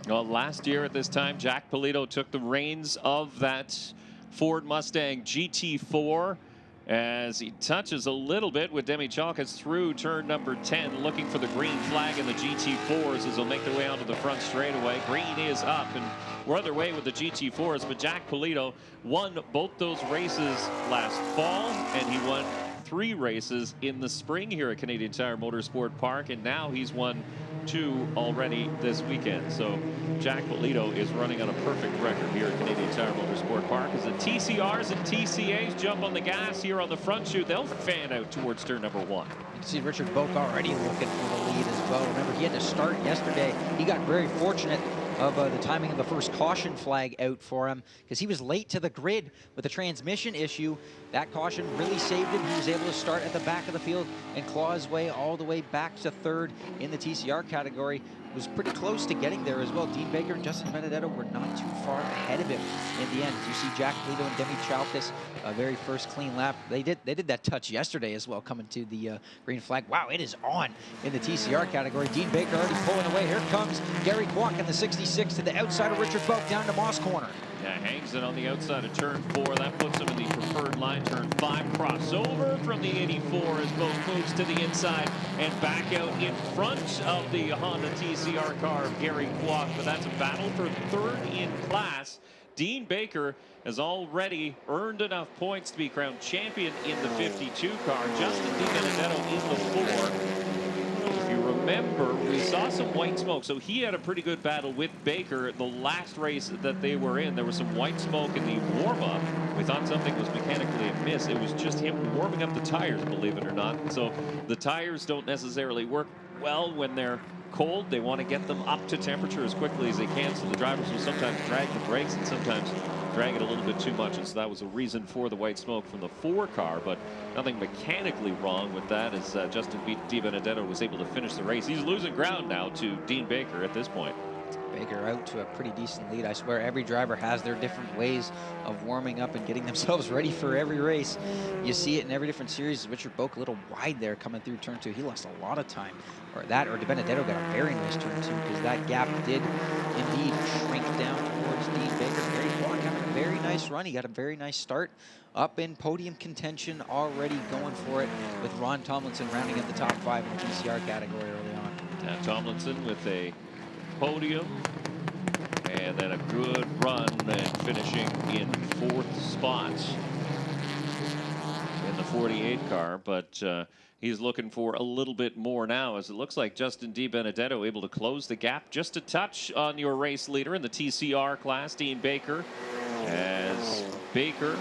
Well, last year at this time, Jack Polito took the reins of that Ford Mustang GT4 as he touches a little bit with Demi Chalkas through turn number 10, looking for the green flag in the GT4s as they'll make their way onto the front straightaway. Green is up, and we're underway with the GT4s, but Jack Polito won both those races last fall, and he won 3 races in the spring here at Canadian Tire Motorsports Park, and now he's won 2 already this weekend. So Jack Polito is running on a perfect record here at Canadian Tire Motorsports Park as the TCRs and TCAs jump on the gas here on the front chute. They'll fan out towards turn number 1. You can see Richard Boak already looking for the lead as well. Remember, he had to start yesterday. He got very fortunate of the timing of the first caution flag out for him because he was late to the grid with a transmission issue. That caution really saved him. He was able to start at the back of the field and claw his way all the way back to 3rd in the TCR category. Was pretty close to getting there as well. Dean Baker and Justin Benedetto were not too far ahead of him in the end. As you see Jack Polito and Demi Chalkas, very first clean lap. They did that touch yesterday as well, coming to the green flag. Wow, it is on in the TCR category. Dean Baker already pulling away. Here comes Gary Kwok in the 66 to the outside of Richard Boak down to Moss Corner. Yeah, hangs it on the outside of turn 4. That puts him in the preferred line. Turn 5, crossover from the 84 as Boak moves to the inside and back out in front of the Honda TCR car of Gary Kwok. But that's a battle for 3rd in class. Dean Baker has already earned enough points to be crowned champion in the 52 car. Justin D Benedetto in the 4. If you remember, we saw some white smoke. So he had a pretty good battle with Baker the last race that they were in. There was some white smoke in the warm-up. We thought something was mechanically amiss. It was just him warming up the tires, believe it or not. So the tires don't necessarily work well when they're cold. They want to get them up to temperature as quickly as they can. So the drivers will sometimes drag the brakes and sometimes drag it a little bit too much, and so that was a reason for the white smoke from the 4 car, but nothing mechanically wrong with that as Justin D Benedetto was able to finish the race. He's losing ground now to Dean Baker at this point. Baker out to a pretty decent lead. I swear every driver has their different ways of warming up and getting themselves ready for every race. You see it in every different series. Richard Boak a little wide there coming through turn 2. He lost a lot of time. Or De Benedetto got a very nice turn 2 because that gap did indeed shrink down towards Dean Baker. Gary Kwok having a very nice run. He got a very nice start up in podium contention, already going for it with Ron Tomlinson rounding up the top 5 in the TCR category early on. Yeah, Tomlinson with a podium and then a good run and finishing in 4th spot in the 48 car, but he's looking for a little bit more now as it looks like Justin D Benedetto able to close the gap just a touch on your race leader in the TCR class, Dean Baker, as Baker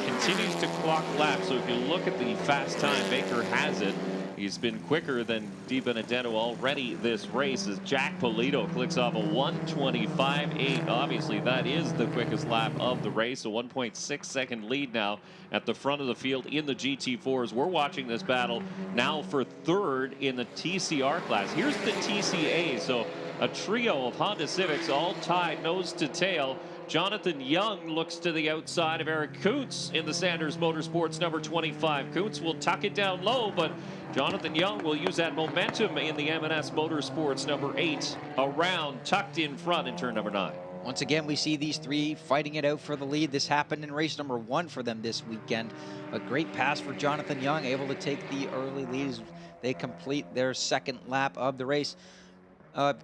continues to clock laps. So if you look at the fast time, Baker has it. He's been quicker than D Benedetto already this race as Jack Polito clicks off a 1:25.8. Obviously, that is the quickest lap of the race. A 1.6 second lead now at the front of the field in the GT4s. We're watching this battle now for 3rd in the TCR class. Here's the TCA. So a trio of Honda Civics all tied nose to tail. Jonathan Young looks to the outside of Eric Kuntz in the Sanders Motorsports number 25. Kuntz will tuck it down low, but Jonathan Young will use that momentum in the M&S Motorsports number 8 around, tucked in front in turn number 9. Once again, we see these 3 fighting it out for the lead. This happened in race number 1 for them this weekend. A great pass for Jonathan Young, able to take the early lead as they complete their 2nd lap of the race.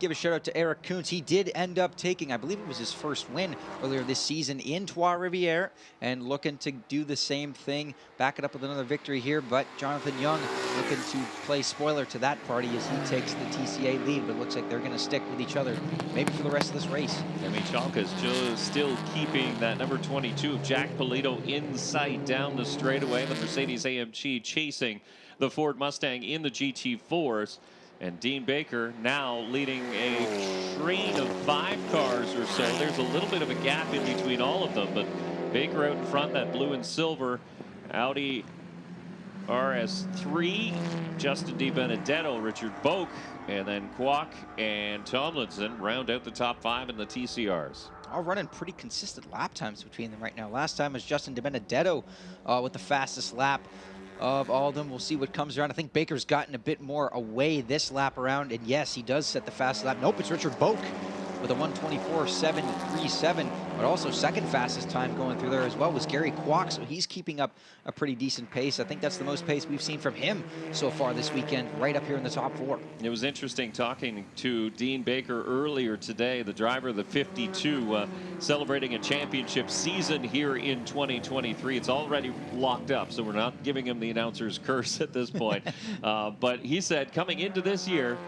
Give a shout out to Eric Kuntz. He did end up taking, I believe it was his first win earlier this season in Trois-Rivières, and looking to do the same thing, back it up with another victory here. But Jonathan Young looking to play spoiler to that party as he takes the TCA lead, but it looks like they're going to stick with each other maybe for the rest of this race. Demi Chalkas just still keeping that number 22 of Jack Polito in sight down the straightaway. The Mercedes-AMG chasing the Ford Mustang in the GT4s. And Dean Baker now leading a train of 5 cars or so. There's a little bit of a gap in between all of them, but Baker out in front, that blue and silver Audi RS3, Justin D Benedetto, Richard Boak, and then Kwok and Tomlinson round out the top 5 in the TCRs. All running pretty consistent lap times between them right now. Last time was Justin D Benedetto with the fastest lap of all of them. We'll see what comes around. I think Baker's gotten a bit more away this lap around, and yes, he does set the fast lap. Nope, it's Richard Boak with a 1:24.737, but also second fastest time going through there as well was Gary Kwok, so he's keeping up a pretty decent pace. I think that's the most pace we've seen from him so far this weekend, right up here in the top 4. It was interesting talking to Dean Baker earlier today, the driver of the 52, celebrating a championship season here in 2023. It's already locked up, so we're not giving him the announcer's curse at this point. But he said coming into this year,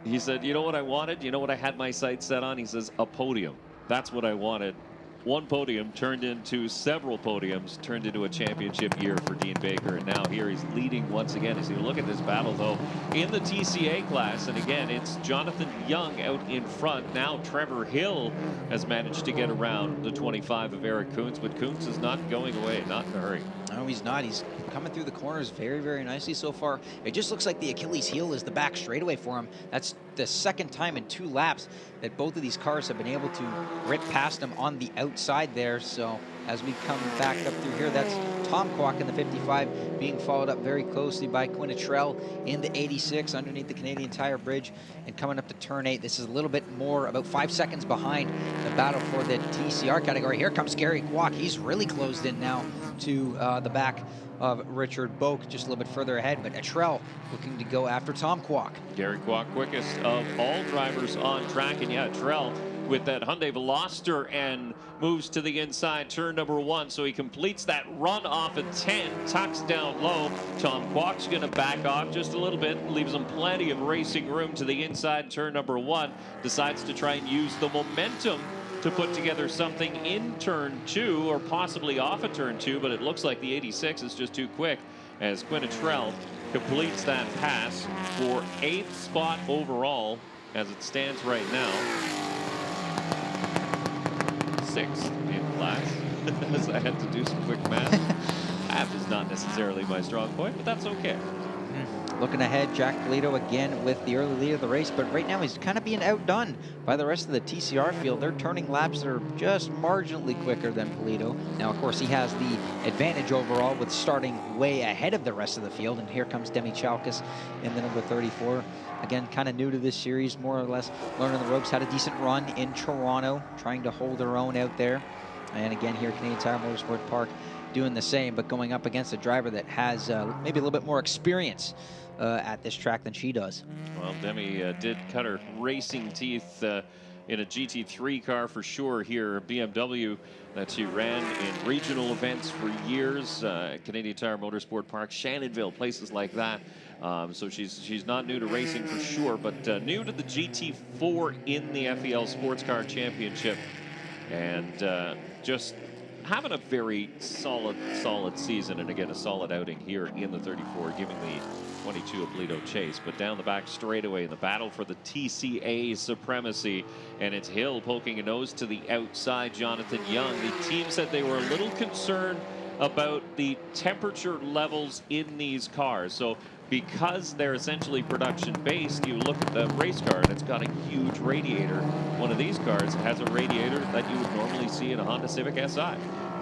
he said, you know what I wanted? You know what I had my sights set on? He says, a podium. That's what I wanted. One podium turned into several podiums, turned into a championship year for Dean Baker. And now here he's leading once again. As you look at this battle, though, in the TCA class. And again, it's Jonathan Young out in front. Now Trevor Hill has managed to get around the 25 of Eric Kuntz. But Kuntz is not going away, not in a hurry. No, he's not. He's coming through the corners very, very nicely so far. It just looks like the Achilles heel is the back straightaway for him. That's the second time in 2 laps that both of these cars have been able to rip past him on the outside there. So as we come back up through here, that's Tom Kwok in the 55 being followed up very closely by Quinnitrell in the 86 underneath the Canadian Tire Bridge. And coming up to turn 8, this is a little bit more, about 5 seconds behind the battle for the TCR category. Here comes Gary Kwok. He's really closed in now to the back of Richard Boak, just a little bit further ahead, but Atrell looking to go after Tom Kwok. Gary Kwok, quickest of all drivers on track, and yeah, Atrell with that Hyundai Veloster and moves to the inside, turn number 1, so he completes that run off at 10, tucks down low. Tom Kwok's going to back off just a little bit, leaves him plenty of racing room to the inside, turn number 1, decides to try and use the momentum to put together something in turn 2 or possibly off of turn 2, but it looks like the 86 is just too quick as Quinnitrell completes that pass for 8th spot overall as it stands right now. 6th in class. As I had to do some quick math. Math is not necessarily my strong point, but that's okay. Looking ahead, Jack Polito again with the early lead of the race, but right now he's kind of being outdone by the rest of the TCR field. They're turning laps that are just marginally quicker than Polito. Now, of course, he has the advantage overall with starting way ahead of the rest of the field, and here comes Demi Chalkas in the number 34. Again, kind of new to this series, more or less learning the ropes, had a decent run in Toronto, trying to hold her own out there. And again, here at Canadian Tire Motorsports Park, doing the same, but going up against a driver that has maybe a little bit more experience at this track than she does. Well, Demi did cut her racing teeth in a GT3 car for sure here, BMW, that she ran in regional events for years, Canadian Tire Motorsports Park, Shannonville, places like that. So she's not new to racing for sure, but new to the GT4 in the FEL Sports Car Championship, and just having a very solid season, and again a solid outing here in the 34, giving the 22 a Polito chase. But down the back straightaway in the battle for the TCA supremacy, and it's Hill poking a nose to the outside. Jonathan Young, the team said they were a little concerned about the temperature levels in these cars. So because they're essentially production based, you look at the race car and it's got a huge radiator. One of these cars has a radiator that you would normally see in a Honda Civic Si.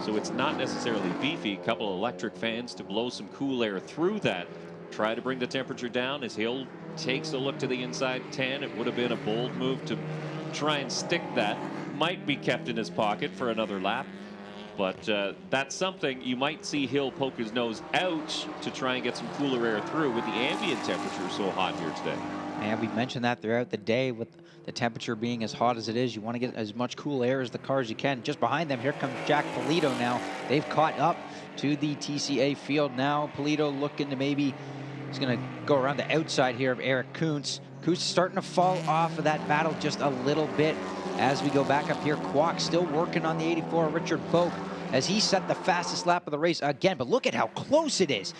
So it's not necessarily beefy. A couple of electric fans to blow some cool air through that. Try to bring the temperature down as Hill takes a look to the inside 10. It would have been a bold move to try and stick that. Might be kept in his pocket for another lap. But that's something you might see Hill poke his nose out to try and get some cooler air through with the ambient temperature so hot here today. And we've mentioned that throughout the day with the temperature being as hot as it is. You want to get as much cool air as the car as you can. Just behind them, here comes Jack Polito now. They've caught up to the TCA field now. Polito looking to maybe, he's going to go around the outside here of Eric Kuntz. Kuntz starting to fall off of that battle just a little bit. As we go back up here, Kwok still working on the 84, Richard Boak, as he set the fastest lap of the race again. But look at how close it is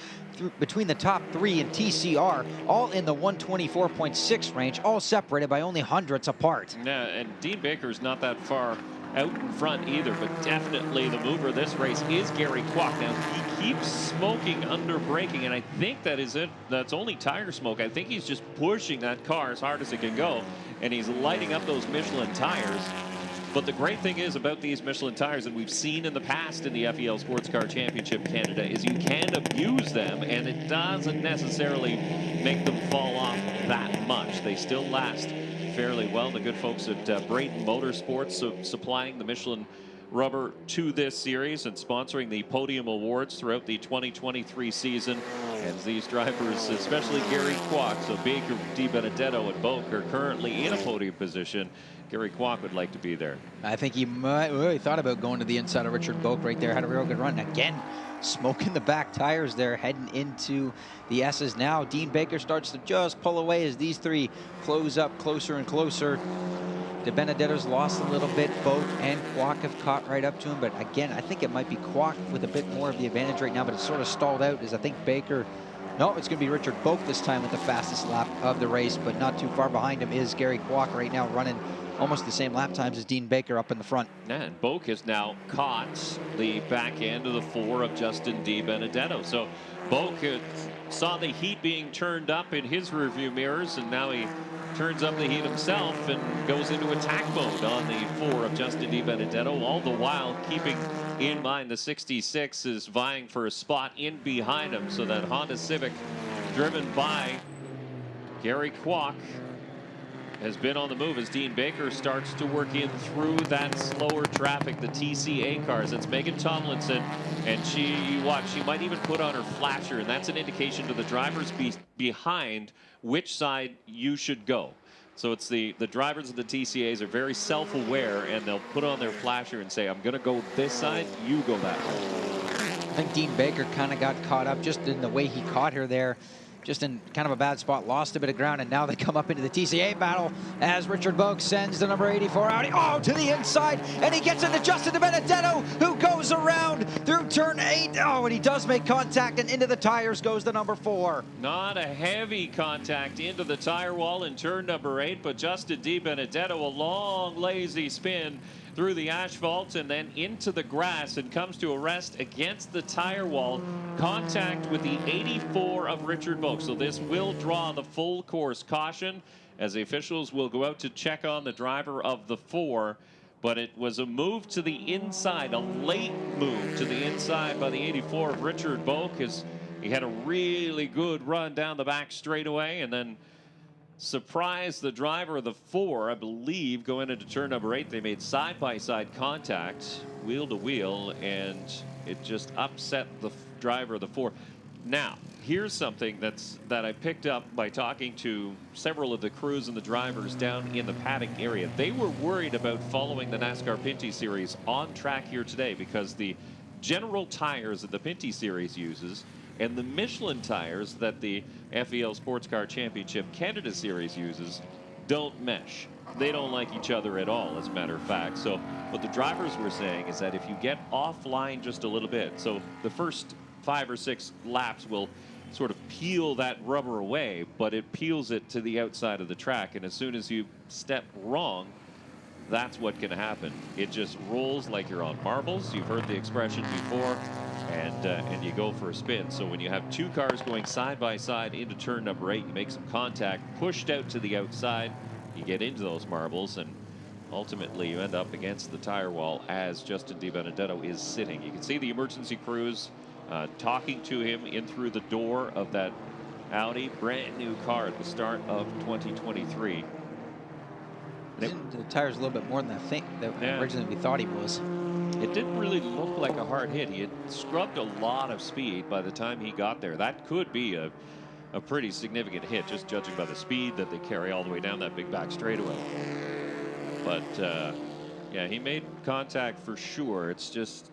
between the top 3 and TCR, all in the 124.6 range, all separated by only hundredths apart. Yeah, and Dean Baker's not that far out in front either, but definitely the mover of this race is Gary Kwok. Now, he keeps smoking under braking, and I think that is it. That's only tire smoke. I think he's just pushing that car as hard as it can go, and he's lighting up those Michelin tires. But the great thing is about these Michelin tires that we've seen in the past in the FEL Sports Car Championship Canada is you can abuse them, and it doesn't necessarily make them fall off that much. They still last fairly well. The good folks at Brayton Motorsports supplying the Michelin rubber to this series and sponsoring the podium awards throughout the 2023 season. As these drivers, especially Gary Kwok, so Baker, D Benedetto, and Boak are currently in a podium position. Gary Kwok would like to be there. I think he might really thought about going to the inside of Richard Boak right there. Had a real good run. Again, smoking the back tires there, heading into the S's now. Dean Baker starts to just pull away as these three close up closer and closer. De Benedetto's lost a little bit. Boak and Kwok have caught right up to him. But again, I think it might be Kwok with a bit more of the advantage right now. But it's sort of stalled out as I think Baker... No, it's going to be Richard Boak this time with the fastest lap of the race. But not too far behind him is Gary Kwok right now, running almost the same lap times as Dean Baker up in the front. And Boak has now caught the back end of the 4 of Justin D Benedetto. So Boak saw the heat being turned up in his rearview mirrors, and now he turns up the heat himself and goes into attack mode on the 4 of Justin D Benedetto, all the while keeping in mind the 66 is vying for a spot in behind him. So that Honda Civic driven by Gary Kwok has been on the move as Dean Baker starts to work in through that slower traffic, the TCA cars. It's Megan Tomlinson, and she might even put on her flasher, and that's an indication to the drivers behind which side you should go. So it's the drivers of the TCAs are very self-aware, and they'll put on their flasher and say, I'm going to go this side, you go that way. I think Dean Baker kind of got caught up just in the way he caught her there. Just in kind of a bad spot, lost a bit of ground, and now they come up into the TCA battle as Richard Boak sends the number 84 Audi, to the inside, and he gets into Justin Benedetto, who goes around through turn 8. And he does make contact, and into the tires goes the number 4. Not a heavy contact into the tire wall in turn number 8, but Justin D Benedetto, a long, lazy spin through the asphalt and then into the grass and comes to a rest against the tire wall. Contact with the 84 of Richard Boak. So this will draw the full course caution as the officials will go out to check on the driver of the 4. But it was a move to the inside, a late move to the inside by the 84 of Richard Boak, as he had a really good run down the back straightaway and then surprised the driver of the 4, I believe, going into turn number 8. They made side-by-side contact, wheel to wheel, and it just upset the driver of the 4. Now, here's something that I picked up by talking to several of the crews and the drivers down in the paddock area. They were worried about following the NASCAR Pinty Series on track here today because the general tires that the Pinty Series uses and the Michelin tires that the FEL Sports Car Championship Canada Series uses don't mesh. They don't like each other at all, as a matter of fact. So what the drivers were saying is that if you get offline just a little bit, so the first 5 or 6 laps will sort of peel that rubber away, but it peels it to the outside of the track. And as soon as you step wrong, that's what can happen. It just rolls like you're on marbles. You've heard the expression before. And you go for a spin. So when you have 2 cars going side by side into turn number 8, you make some contact, pushed out to the outside, you get into those marbles, and ultimately you end up against the tire wall as Justin D Benedetto is sitting. You can see the emergency crews talking to him in through the door of that Audi, brand new car at the start of 2023. The tire's a little bit more than I think that originally we thought he was. It didn't really look like a hard hit. He had scrubbed a lot of speed by the time he got there. That could be a pretty significant hit, just judging by the speed that they carry all the way down that big back straightaway. But, yeah, he made contact for sure. It's just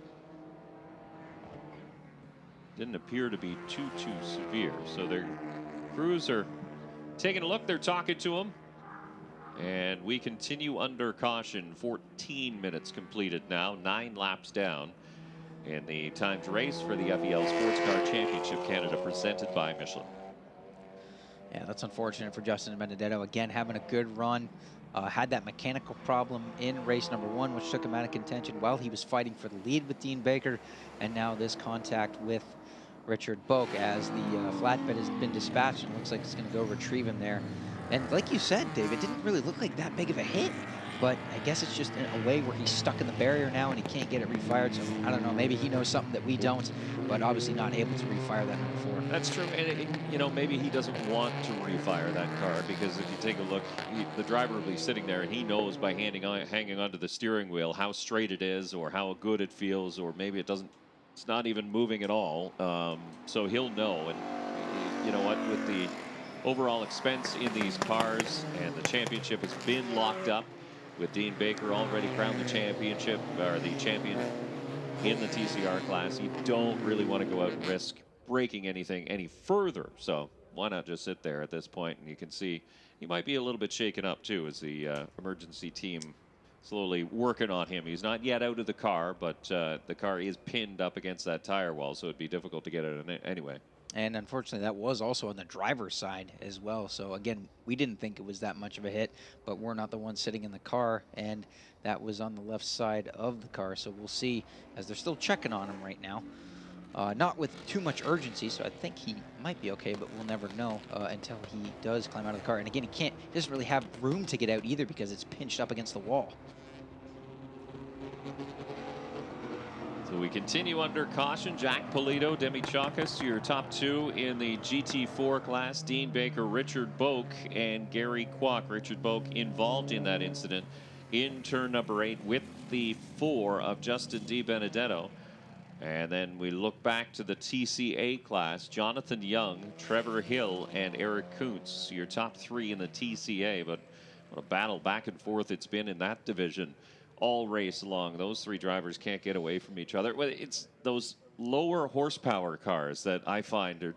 didn't appear to be too severe. So their crews are taking a look. They're talking to him. And we continue under caution. 14 minutes completed now, 9 laps down. And the timed race for the FEL Sports Car Championship Canada presented by Michelin. Yeah, that's unfortunate for Justin Benedetto. Again, having a good run. Had that mechanical problem in race number 1, which took him out of contention while he was fighting for the lead with Dean Baker. And now this contact with Richard Boak as the flatbed has been dispatched. And it looks like it's going to go retrieve him there. And like you said, Dave, it didn't really look like that big of a hit. but I guess it's just in a way where he's stuck in the barrier now and he can't get it refired. So I don't know, maybe he knows something that we don't, but obviously not able to refire that number 4. That's true, and you know, maybe he doesn't want to refire that car, because if you take a look, the driver will be sitting there and he knows by hanging onto the steering wheel how straight it is, or how good it feels, or maybe it's not even moving at all. So he'll know, and you know what, with the overall expense in these cars, and the championship has been locked up with Dean Baker already crowned the championship, or the champion in the TCR class. You don't really want to go out and risk breaking anything any further. So why not just sit there at this point? And you can see he might be a little bit shaken up too, as the emergency team slowly working on him. He's not yet out of the car, but the car is pinned up against that tire wall, so it'd be difficult to get it anyway. And unfortunately, that was also on the driver's side as well. So again, we didn't think it was that much of a hit, but we're not the ones sitting in the car, and that was on the left side of the car. So we'll see, as they're still checking on him right now. Not with too much urgency, so I think he might be okay, but we'll never know until he does climb out of the car. And again, he doesn't really have room to get out either, because it's pinched up against the wall. So we continue under caution. Jack Polito, Demi Chakas, your top 2 in the GT4 class. Dean Baker, Richard Boak, and Gary Kwok. Richard Boak involved in that incident in turn number 8 with the 4 of Justin D Benedetto. And then we look back to the TCA class. Jonathan Young, Trevor Hill, and Eric Kuntz, your top 3 in the TCA. But what a battle back and forth it's been in that division all race long. Those 3 drivers can't get away from each other. Well, it's those lower horsepower cars that I find are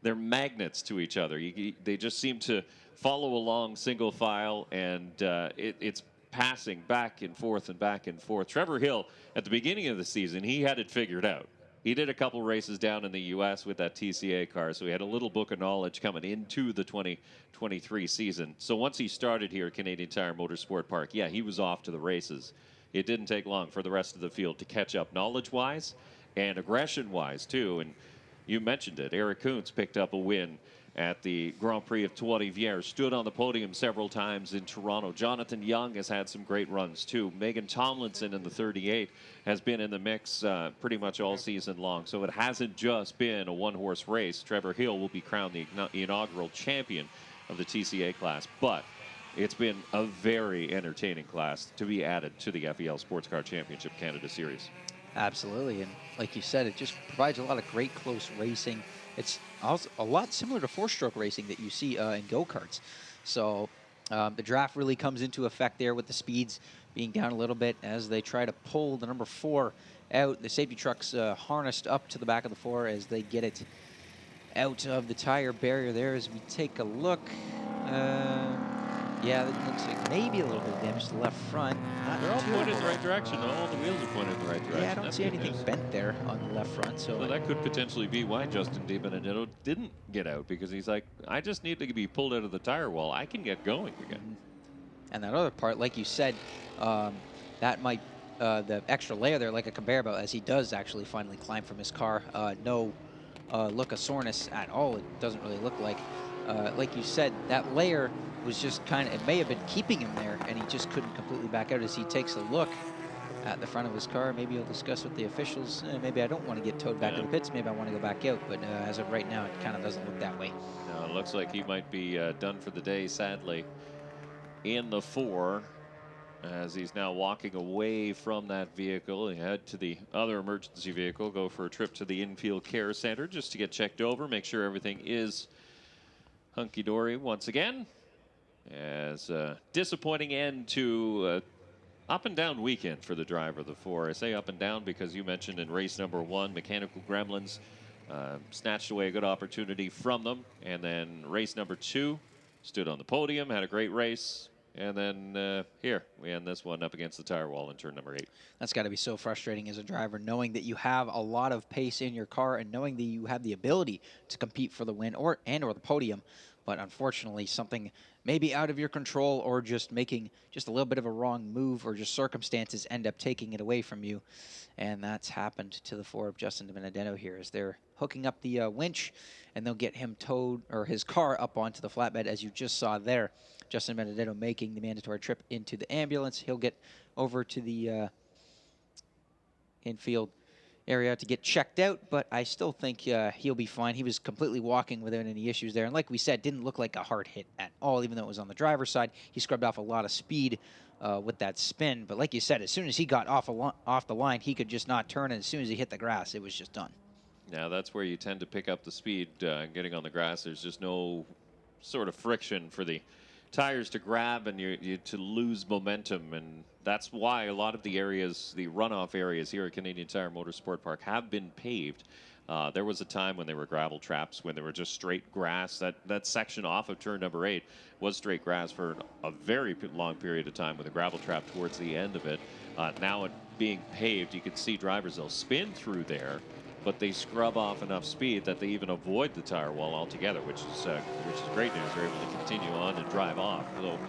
they're magnets to each other. They just seem to follow along single file, and it's passing back and forth and back and forth. Trevor Hill, at the beginning of the season, he had it figured out. He did a couple races down in the U.S. with that TCA car, so he had a little book of knowledge coming into the 2023 season. So once he started here at Canadian Tire Motorsports Park, yeah, he was off to the races. It didn't take long for the rest of the field to catch up knowledge-wise and aggression-wise, too. And you mentioned it. Eric Kuntz picked up a win at the Grand Prix of Trois-Rivières, stood on the podium several times in Toronto. Jonathan Young has had some great runs, too. Megan Tomlinson in the 38 has been in the mix pretty much all season long. So it hasn't just been a one-horse race. Trevor Hill will be crowned the inaugural champion of the TCA class. But it's been a very entertaining class to be added to the FEL Sports Car Championship Canada Series. Absolutely, and like you said, it just provides a lot of great close racing. It's also a lot similar to 4-stroke racing that you see in go-karts. So the draft really comes into effect there, with the speeds being down a little bit as they try to pull the number 4 out. The safety truck's harnessed up to the back of the 4 as they get it out of the tire barrier there. As we take a look, yeah, it looks like maybe a little bit of damage to the left front. They're all pointed in the right direction. All the wheels are pointed in the right direction. Yeah, I don't see anything bent there on the left front. So that could potentially be why Justin D Benedetto didn't get out, because he's like, I just need to be pulled out of the tire wall. I can get going again. And that other part, like you said, that might, the extra layer there, like a conveyor belt, as he does actually finally climb from his car. No look of soreness at all. It doesn't really look like. Like you said, that layer was just kind of, it may have been keeping him there, and he just couldn't completely back out. As he takes a look at the front of his car, maybe he'll discuss with the officials, maybe I don't want to get towed back to the pits, maybe I want to go back out. But as of right now, it kind of doesn't look that way. No, it looks like he might be done for the day, sadly, in the 4, as he's now walking away from that vehicle. He head to the other emergency vehicle, go for a trip to the infield care center just to get checked over, make sure everything is hunky-dory once again. As a disappointing end to up and down weekend for the driver of the 4. I say up and down because you mentioned in race number 1, Mechanical Gremlins snatched away a good opportunity from them. And then race number 2, stood on the podium, had a great race. And then here, we end this one up against the tire wall in turn number 8. That's got to be so frustrating as a driver, knowing that you have a lot of pace in your car and knowing that you have the ability to compete for the win or the podium. But unfortunately, something maybe out of your control, or just making just a little bit of a wrong move, or just circumstances end up taking it away from you. And that's happened to the 4 of Justin De Benedetto here, as they're hooking up the winch, and they'll get him towed, or his car, up onto the flatbed, as you just saw there. Justin Benedetto making the mandatory trip into the ambulance. He'll get over to the infield area to get checked out, but I still think he'll be fine. He was completely walking without any issues there, and like we said, didn't look like a hard hit at all, even though it was on the driver's side. He scrubbed off a lot of speed with that spin, but like you said, as soon as he got off the line, he could just not turn, and as soon as he hit the grass, it was just done. Now that's where you tend to pick up the speed getting on the grass. There's just no sort of friction for the tires to grab and you to lose momentum, and that's why a lot of the areas, the runoff areas here at Canadian Tire Motorsport Park have been paved. There was a time when they were gravel traps, when they were just straight grass. That section off of turn number 8 was straight grass for a very long period of time with a gravel trap towards the end of it. Now it being paved, you can see drivers, they'll spin through there, but they scrub off enough speed that they even avoid the tire wall altogether, which is great news. They're able to continue on and drive off. So,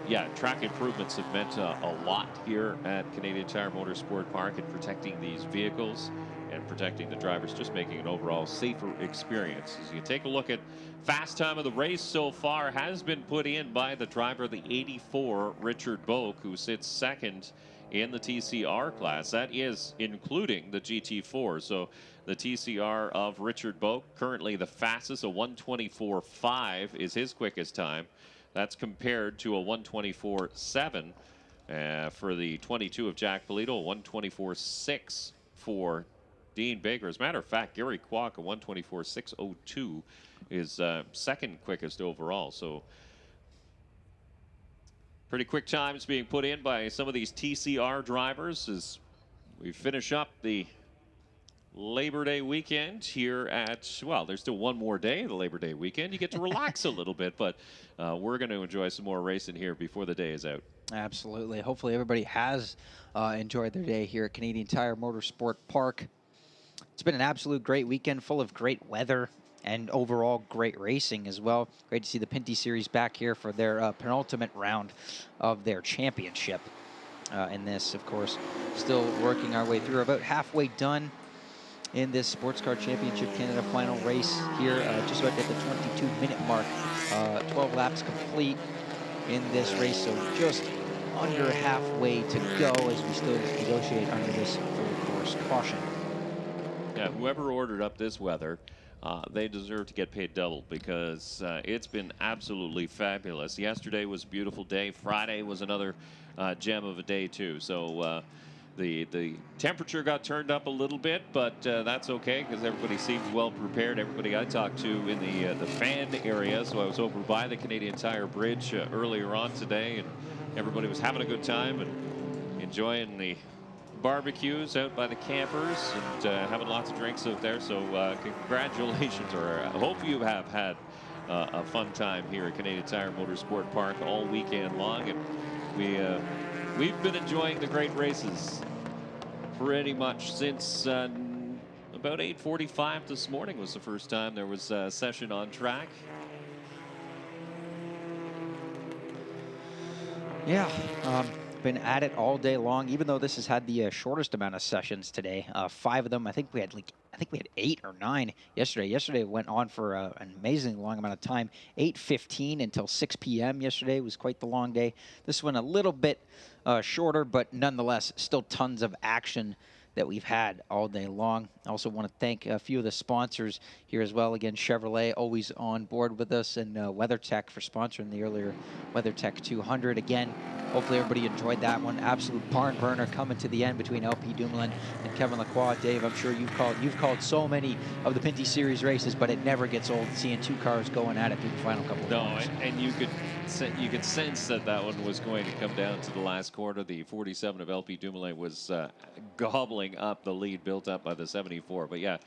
yeah, track improvements have meant a lot here at Canadian Tire Motorsport Park in protecting these vehicles and protecting the drivers, just making an overall safer experience. As you take a look at fast time of the race so far, has been put in by the driver, the 84, Richard Boak, who sits second in the TCR class. That is including the GT4. So the TCR of Richard Boak, currently the fastest, a 1:24.5 is his quickest time. That's compared to a 1:24.7 for the 22 of Jack Polito, a 1:24.6 for Dean Baker. As a matter of fact, Gary Kwok, a 1:24.602 is second quickest overall. So pretty quick times being put in by some of these TCR drivers as we finish up the Labor Day weekend here at, well, there's still one more day of the Labor Day weekend. You get to relax a little bit, but we're going to enjoy some more racing here before the day is out. Absolutely. Hopefully everybody has enjoyed their day here at Canadian Tire Motorsport Park. It's been an absolute great weekend, full of great weather and overall great racing as well. Great to see the Pinty Series back here for their penultimate round of their championship. In this, of course, still working our way through. About halfway done in this Sports Car Championship Canada final race here, just about at the 22-minute mark. 12 laps complete in this race, so just under halfway to go as we still negotiate under this full course caution. Yeah, whoever ordered up this weather, they deserve to get paid double because it's been absolutely fabulous. Yesterday was a beautiful day. Friday was another gem of a day too. So the temperature got turned up a little bit, but that's okay because everybody seems well prepared. Everybody I talked to in the fan area, so I was over by the Canadian Tire Bridge earlier on today, and everybody was having a good time and enjoying the barbecues out by the campers and having lots of drinks out there. So congratulations, or I hope you have had a fun time here at Canadian Tire Motorsport Park all weekend long, and we've been enjoying the great races pretty much since about 8:45 this morning was the first time there was a session on track. Yeah, been at it all day long. Even though this has had the shortest amount of sessions today, 5 of them. I think we had 8 or 9 yesterday. Yesterday it went on for an amazingly long amount of time. 8:15 until 6 p.m. yesterday was quite the long day. This one a little bit shorter, but nonetheless still tons of action that we've had all day long. I also want to thank a few of the sponsors here as well. Again, Chevrolet always on board with us, and WeatherTech for sponsoring the earlier WeatherTech 200. Again, hopefully everybody enjoyed that one. Absolute barn burner coming to the end between LP Dumoulin and Kevin Lacroix. Dave, I'm sure you've called so many of the Pinty Series races, but it never gets old seeing 2 cars going at it through the final couple of corners. And you could sense that one was going to come down to the last quarter. The 47 of LP Dumoulin was gobbling up the lead built up by the 74. But yeah,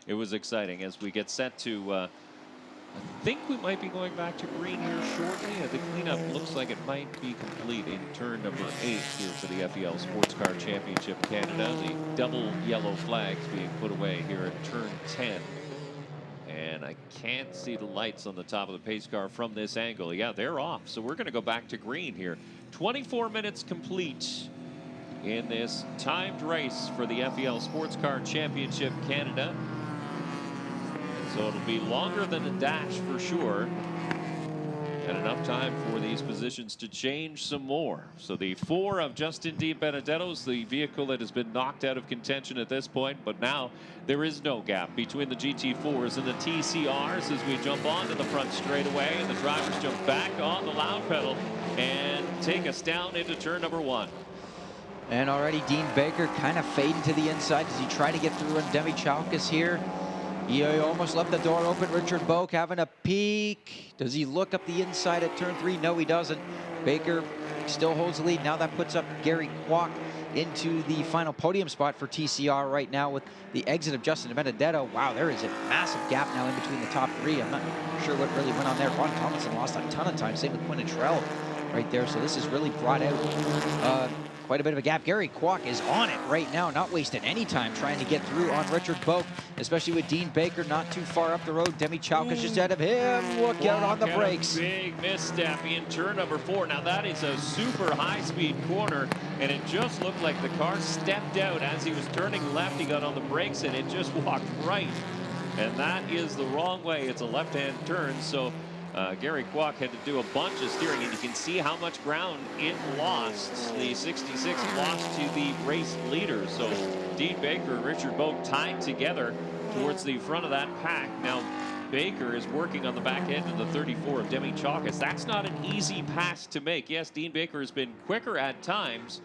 it was exciting as we get set to I think we might be going back to green here shortly. The cleanup looks like it might be complete in turn number 8 here for the FEL Sports Car Championship Canada. The double yellow flags being put away here at turn 10. And I can't see the lights on the top of the pace car from this angle. Yeah, they're off. So we're going to go back to green here. 24 minutes complete in this timed race for the FEL Sports Car Championship Canada. So it'll be longer than a dash for sure And enough time for these positions to change some more. So the 4 of Justin D Benedetto's the vehicle that has been knocked out of contention at this point, but now there is no gap between the GT4s and the TCRs as we jump onto the front straightaway, and the drivers jump back on the loud pedal and take us down into turn number 1. And already Dean Baker kind of fading to the inside. Does he try to get through on Demi Chalkas here? He almost left the door open. Richard Boak having a peek. Does he look up the inside at turn 3? No, he doesn't. Baker still holds the lead. Now that puts up Gary Kwok into the final podium spot for TCR right now with the exit of Justin Benedetto. Wow, there is a massive gap now in between the top 3. I'm not sure what really went on there. Ron Tomlinson lost a ton of time. Same with Quinn right there. So this has really brought out quite a bit of a gap. Gary Kwok is on it right now, not wasting any time trying to get through on Richard Boak, especially with Dean Baker not too far up the road. Demi Chalkas just ahead of him. Look out on the brakes. Big misstep in turn number 4. Now that is a super high-speed corner, and it just looked like the car stepped out as he was turning left. He got on the brakes, and it just walked right. And that is the wrong way. It's a left-hand turn, so Gary Kwok had to do a bunch of steering, and you can see how much ground it lost. The 66 lost to the race leader. So Dean Baker and Richard Boak tied together towards the front of that pack. Now Baker is working on the back end of the 34 of Demi Chalkas. That's not an easy pass to make. Yes, Dean Baker has been quicker at times,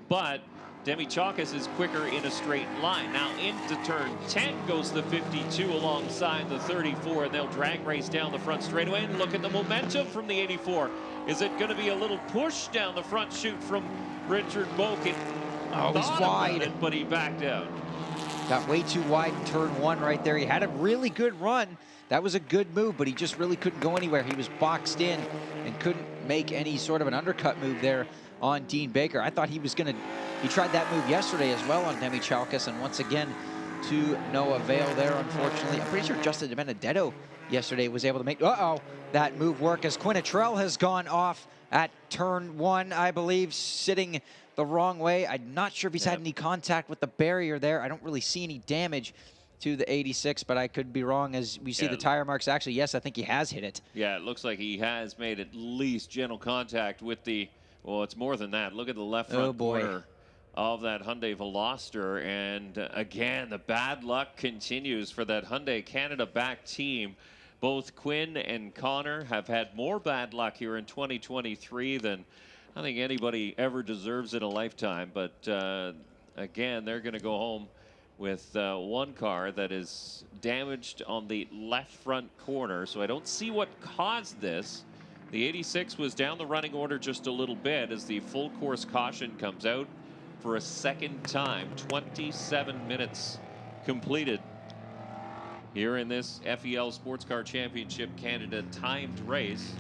but Demi Chalkas is quicker in a straight line. Now into turn 10 goes the 52 alongside the 34, and they'll drag race down the front straightaway. And look at the momentum from the 84. Is it going to be a little push down the front chute from Richard Boak? Oh, he's wide. But he backed out. Got way too wide in turn 1 right there. He had a really good run. That was a good move, but he just really couldn't go anywhere. He was boxed in and couldn't make any sort of an undercut move there on Dean Baker. I thought he was going to... He tried that move yesterday as well on Demi Chalkas, and once again, to no avail there, unfortunately. I'm pretty sure Justin Benedetto yesterday was able to make that move work as Quinn has gone off at turn 1, I believe, sitting the wrong way. I'm not sure if he's had any contact with the barrier there. I don't really see any damage to the 86, but I could be wrong as we see the tire marks. Actually, yes, I think he has hit it. Yeah, it looks like he has made at least gentle contact with the, well, it's more than that. Look at the left front corner of that Hyundai Veloster, and again, the bad luck continues for that Hyundai Canada back team. Both Quinn and Connor have had more bad luck here in 2023 than I think anybody ever deserves in a lifetime, but again, they're going to go home with one car that is damaged on the left front corner, so I don't see what caused this. The 86 was down the running order just a little bit as the full course caution comes out for a second time. 27 minutes completed here in this FEL Sports Car Championship Canada timed race.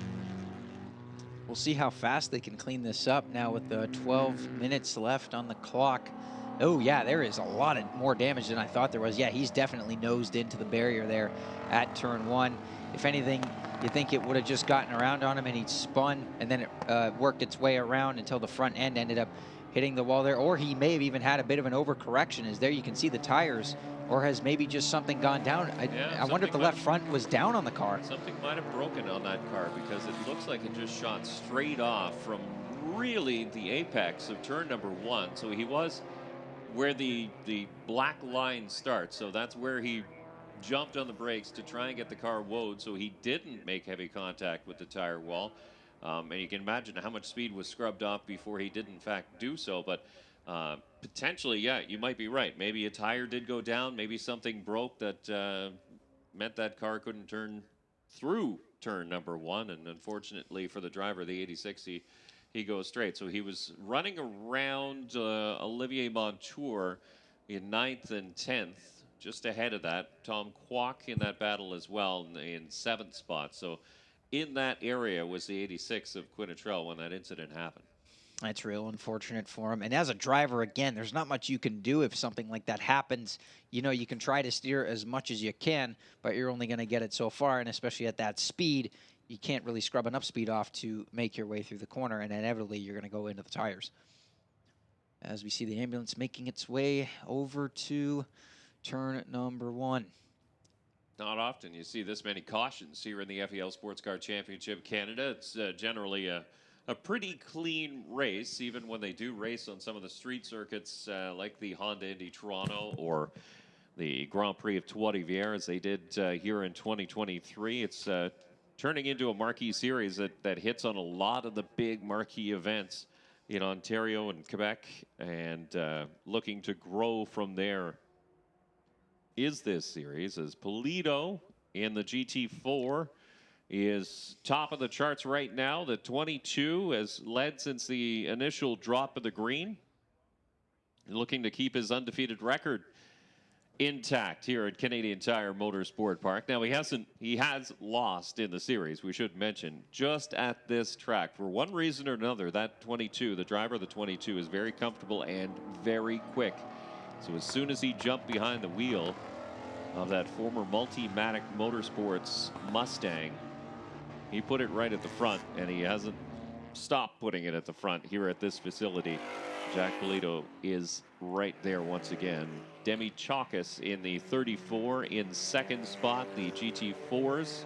We'll see how fast they can clean this up now with the 12 minutes left on the clock. Oh yeah, there is a lot of more damage than I thought there was. Yeah, he's definitely nosed into the barrier there at turn 1. If anything, you think it would have just gotten around on him and he'd spun and then it worked its way around until the front end ended up hitting the wall there, or he may have even had a bit of an overcorrection, as there you can see the tires, or has maybe just something gone down. I wonder if the left front was down on the car. Something might have broken on that car because it looks like it just shot straight off from really the apex of turn number 1. So he was where the black line starts, so that's where he jumped on the brakes to try and get the car woed, so he didn't make heavy contact with the tire wall. And you can imagine how much speed was scrubbed off before he did in fact do so. But potentially, yeah, you might be right. Maybe a tire did go down. Maybe something broke that meant that car couldn't turn through turn number 1. And unfortunately for the driver, the 86, he goes straight. So he was running around Olivier Montour in 9th and 10th, just ahead of that. Tom Kwok in that battle as well in 7th spot. So in that area was the 86 of Quinn when that incident happened. That's real unfortunate for him. And as a driver, again, there's not much you can do if something like that happens. You know, you can try to steer as much as you can, but you're only going to get it so far. And especially at that speed, you can't really scrub enough speed off to make your way through the corner. And inevitably, you're going to go into the tires. As we see the ambulance making its way over to turn number 1. Not often you see this many cautions here in the FEL Sports Car Championship Canada. It's generally a pretty clean race, even when they do race on some of the street circuits like the Honda Indy Toronto or the Grand Prix of Trois-Rivières, as they did here in 2023. It's turning into a marquee series that hits on a lot of the big marquee events in Ontario and Quebec, and looking to grow from there is this series, as Polito in the GT4 is top of the charts right now. The 22 has led since the initial drop of the green, looking to keep his undefeated record intact here at Canadian Tire Motorsports Park. Now, he has lost in the series, we should mention, just at this track. For one reason or another, that 22, the driver of the 22, is very comfortable and very quick. So as soon as he jumped behind the wheel of that former Multimatic Motorsports Mustang, he put it right at the front, and he hasn't stopped putting it at the front here at this facility. Jack Polito is right there once again. Demi Chalkis in the 34 in second spot, the GT4s.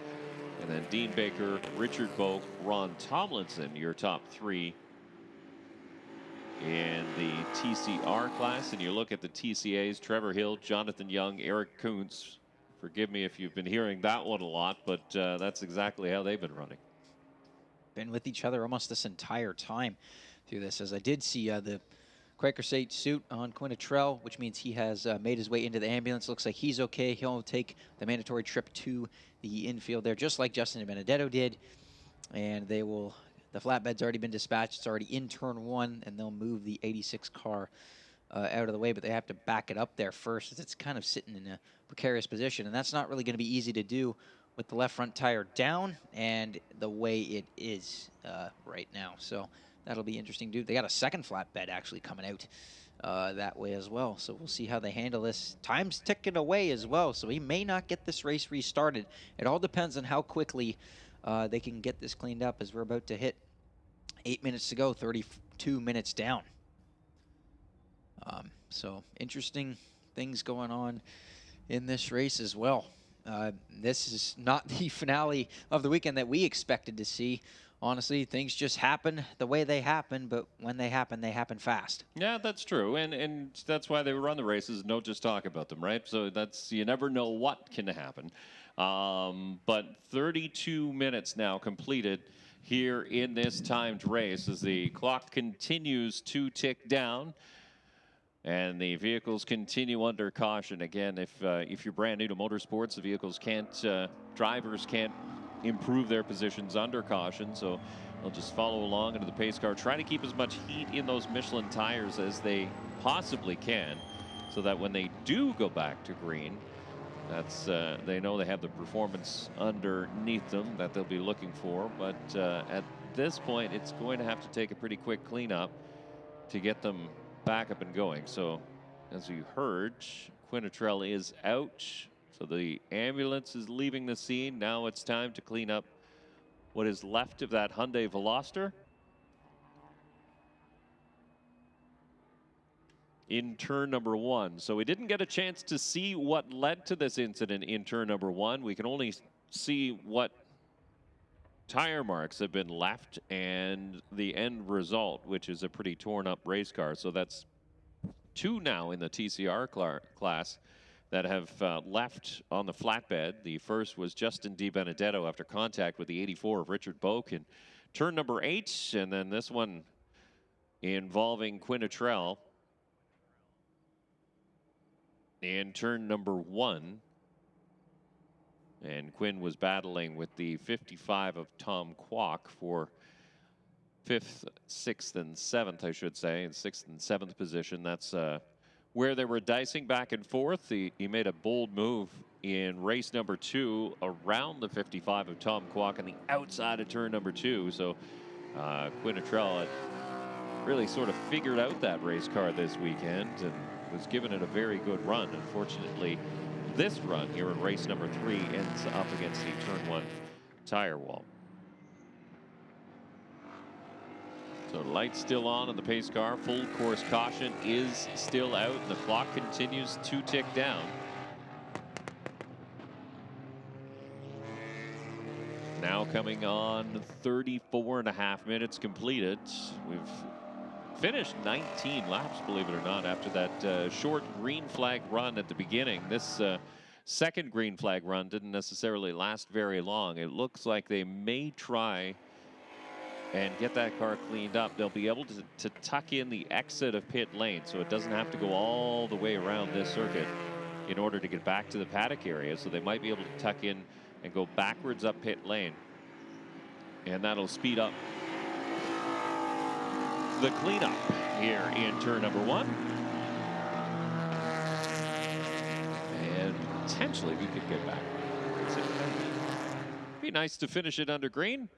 And then Dean Baker, Richard Boak, Ron Tomlinson, your top three in the TCR class. And you look at the TCAs, Trevor Hill, Jonathan Young, Eric Kuntz. Forgive me if you've been hearing that one a lot, but that's exactly how they've been running. Been with each other almost this entire time through this, as I did see the Quaker State suit on Quinnitrell, which means he has made his way into the ambulance. Looks like he's okay. He'll take the mandatory trip to the infield there, just like Justin Benedetto did. And they will, the flatbed's already been dispatched. It's already in turn one, and they'll move the 86 car out of the way, but they have to back it up there first, as it's kind of sitting in a precarious position. And that's not really going to be easy to do with the left front tire down and the way it is right now. So that'll be interesting, dude. They got a second flatbed actually coming out that way as well. So we'll see how they handle this. Time's ticking away as well, so he may not get this race restarted. It all depends on how quickly they can get this cleaned up, as we're about to hit 8 minutes to go, 32 minutes down. So interesting things going on in this race as well. This is not the finale of the weekend that we expected to see. Honestly, things just happen the way they happen, but when they happen fast. Yeah, that's true, and that's why they run the races. Don't just talk about them, right? So that's, you never know what can happen. But 32 minutes now completed here in this timed race, as the clock continues to tick down. And the vehicles continue under caution. Again, if you're brand new to motorsports, the vehicles drivers can't improve their positions under caution. So they'll just follow along into the pace car, try to keep as much heat in those Michelin tires as they possibly can, so that when they do go back to green, they know they have the performance underneath them that they'll be looking for. But at this point, it's going to have to take a pretty quick cleanup to get them back up and going. So as you heard, Quinnitrell is out, so the ambulance is leaving the scene. Now it's time to clean up what is left of that Hyundai Veloster in turn number one. So we didn't get a chance to see what led to this incident in turn number one. We can only see what tire marks have been left and the end result, which is a pretty torn up race car. So that's two now in the TCR class that have left on the flatbed. The first was Justin D Benedetto after contact with the 84 of Richard Boak in turn number 8, and then this one involving Quinnitrell in turn number 1. And Quinn was battling with the 55 of Tom Kwok for 5th, 6th, and 7th, I should say, in 6th and 7th position. That's where they were dicing back and forth. He made a bold move in race number 2 around the 55 of Tom Kwok on the outside of turn number 2. So Quinnitrell had really sort of figured out that race car this weekend and was giving it a very good run. Unfortunately, this run here in race number 3 ends up against the turn 1 tire wall. So lights still on in the pace car. Full course caution is still out, and the clock continues to tick down. coming on 34.5 minutes completed. We've finished 19 laps, believe it or not, after that short green flag run at the beginning. This second green flag run didn't necessarily last very long. It looks like they may try and get that car cleaned up. They'll be able to tuck in the exit of pit lane, so it doesn't have to go all the way around this circuit in order to get back to the paddock area. So they might be able to tuck in and go backwards up pit lane, and that'll speed up the cleanup here in turn number 1. And potentially we could get back. Be nice to finish it under green.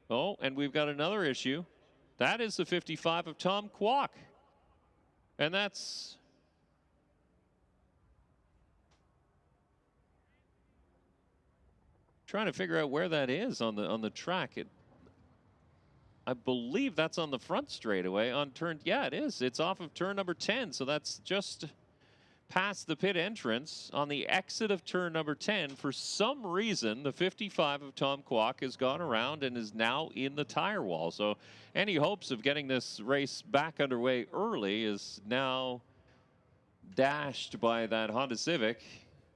Oh, and we've got another issue. That is the 55 of Tom Kwok. And that's trying to figure out where that is on the track. I believe that's on the front straightaway on turn. Yeah, it is. It's off of turn number 10. So that's just past the pit entrance on the exit of turn number 10. For some reason, the 55 of Tom Kwok has gone around and is now in the tire wall. So any hopes of getting this race back underway early is now dashed by that Honda Civic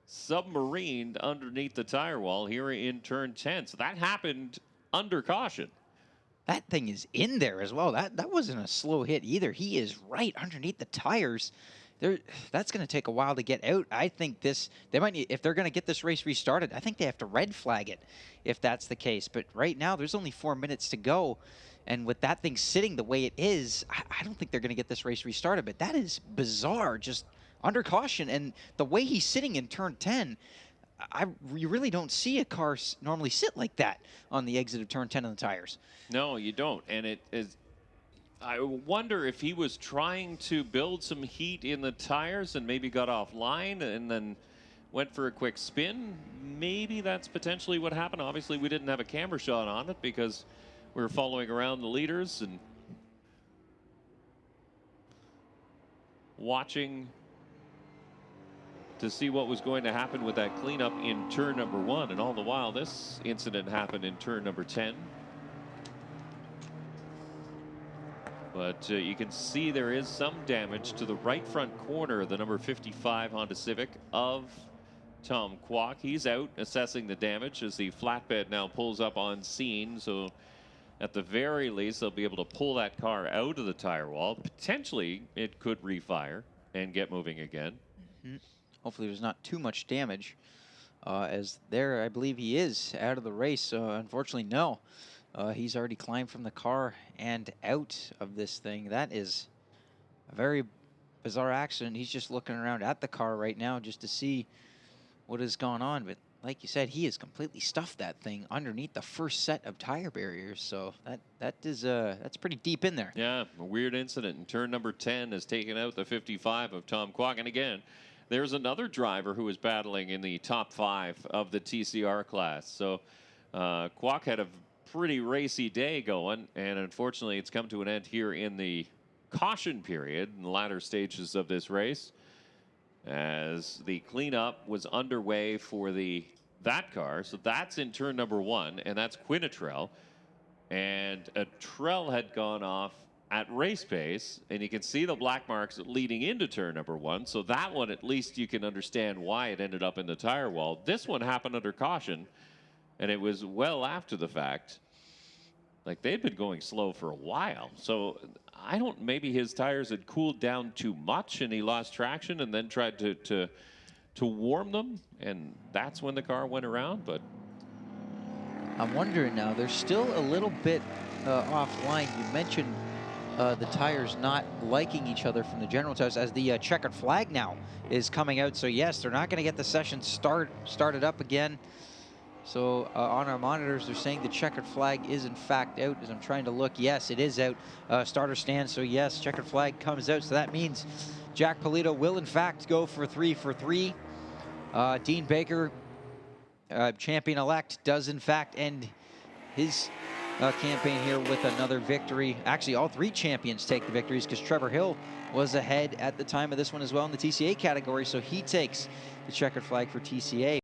submarined underneath the tire wall here in turn 10. So that happened under caution. That thing is in there as well. That wasn't a slow hit either. He is right underneath the tires. That's going to take a while to get out. I think they might need, if they're going to get this race restarted, I think they have to red flag it if that's the case. But right now, there's only 4 minutes to go. And with that thing sitting the way it is, I don't think they're going to get this race restarted. But that is bizarre, just under caution. And the way he's sitting in turn 10, you really don't see a car normally sit like that on the exit of turn 10 on the tires. No, you don't. And it is. I wonder if he was trying to build some heat in the tires and maybe got offline and then went for a quick spin. Maybe that's potentially what happened. Obviously, we didn't have a camera shot on it because we were following around the leaders and watching to see what was going to happen with that cleanup in turn number 1. And all the while, this incident happened in turn number 10. But you can see there is some damage to the right front corner of the number 55 Honda Civic of Tom Kwok. He's out assessing the damage as the flatbed now pulls up on scene. So at the very least, they'll be able to pull that car out of the tire wall. Potentially, it could refire and get moving again. Mm-hmm. Hopefully there's not too much damage. As there, I believe he is out of the race. Unfortunately, no. He's already climbed from the car and out of this thing. That is a very bizarre accident. He's just looking around at the car right now just to see what has gone on. But like you said, he has completely stuffed that thing underneath the first set of tire barriers. So that's pretty deep in there. Yeah, a weird incident. And turn number 10 has taken out the 55 of Tom Kwok. And again, there's another driver who is battling in the top 5 of the TCR class. So Kwok had a pretty racy day going, and unfortunately it's come to an end here in the caution period in the latter stages of this race as the cleanup was underway for that car. So that's in turn number 1, and that's Quinatrell, and a Trell had gone off at race pace, and you can see the black marks leading into turn number 1. So that one, at least you can understand why it ended up in the tire wall. This one happened under caution, and it was well after the fact. Like, they'd been going slow for a while. So maybe his tires had cooled down too much and he lost traction and then tried to warm them. And that's when the car went around. But I'm wondering now, they're still a little bit offline. You mentioned the tires not liking each other from the general tires as the checkered flag now is coming out. So yes, they're not going to get the session started up again. So on our monitors, they're saying the checkered flag is in fact out. As I'm trying to look, yes, it is out. Starter stand, so yes, checkered flag comes out. So that means Jack Polito will in fact go for 3 for 3. Dean Baker, champion-elect, does in fact end his campaign here with another victory. Actually, all 3 champions take the victories because Trevor Hill was ahead at the time of this one as well in the TCA category. So he takes the checkered flag for TCA.